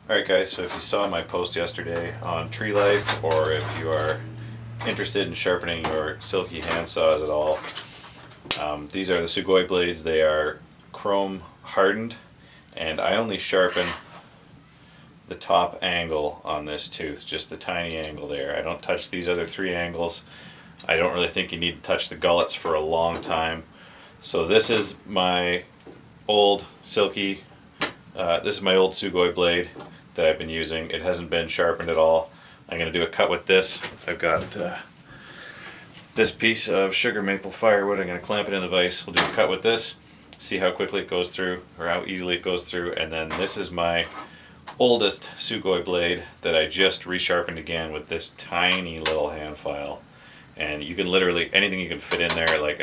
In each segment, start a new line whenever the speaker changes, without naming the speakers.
Alright guys, so if you saw my post yesterday on tree life, or if you are interested in sharpening your silky handsaws at all, these are the Sugoi blades. They are chrome hardened, and I only sharpen the top angle on this tooth, just the tiny angle there. I don't touch these other three angles. I don't really think you need to touch the gullets for a long time. So this is my old silky, this is my old Sugoi blade that I've been using. It hasn't been sharpened at all. I'm going to do a cut with this. I've got this piece of sugar maple firewood. I'm going to clamp it in the vise. We'll do a cut with this, see how quickly it goes through, or how easily it goes through. And then this is my oldest Sugoi blade that I just resharpened again with this tiny little hand file. And you can literally, anything you can fit in there, like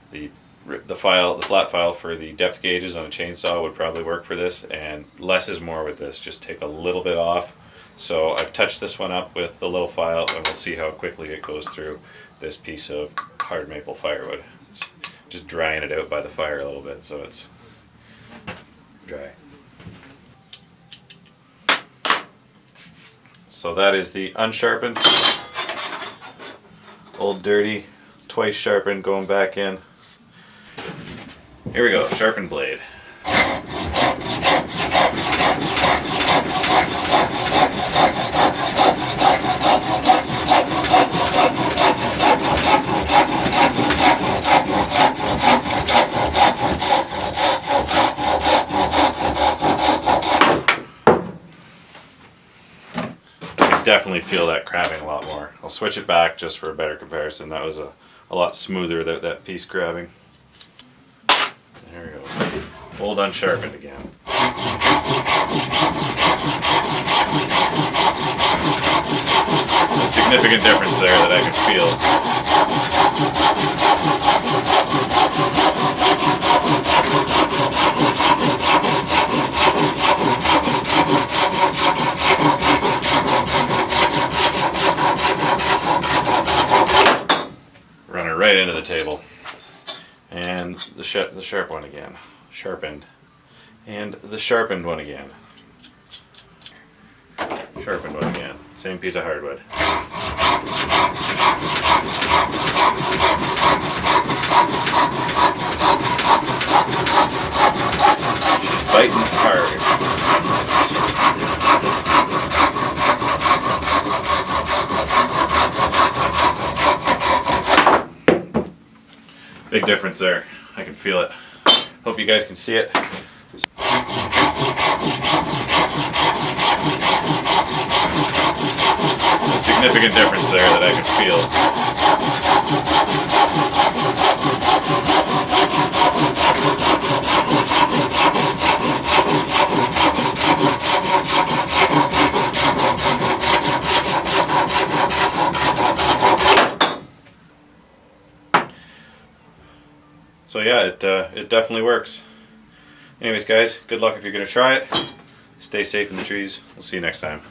the flat file for the depth gauges on a chainsaw would probably work for this, and less is more with this. Just take a little bit off. So I've touched this one up with the little file, and we'll see how quickly it goes through this piece of hard maple firewood. Just drying it out by the fire a little bit so it's dry. So that is the unsharpened, old dirty, twice sharpened, going back in. Here we go, sharpened blade. Definitely feel that crabbing a lot more. I'll switch it back just for a better comparison. That was a lot smoother without that piece crabbing. There we go. Old unsharpened again. A significant difference there that I can feel. Right into the table. And the sharp one again. Sharpened. And the sharpened one again. Sharpened one again. Same piece of hardwood. She's biting hard. Big difference there. I can feel it. Hope you guys can see it. A significant difference there that I can feel. So yeah, it definitely works. Anyways guys, good luck if you're going to try it. Stay safe in the trees. We'll see you next time.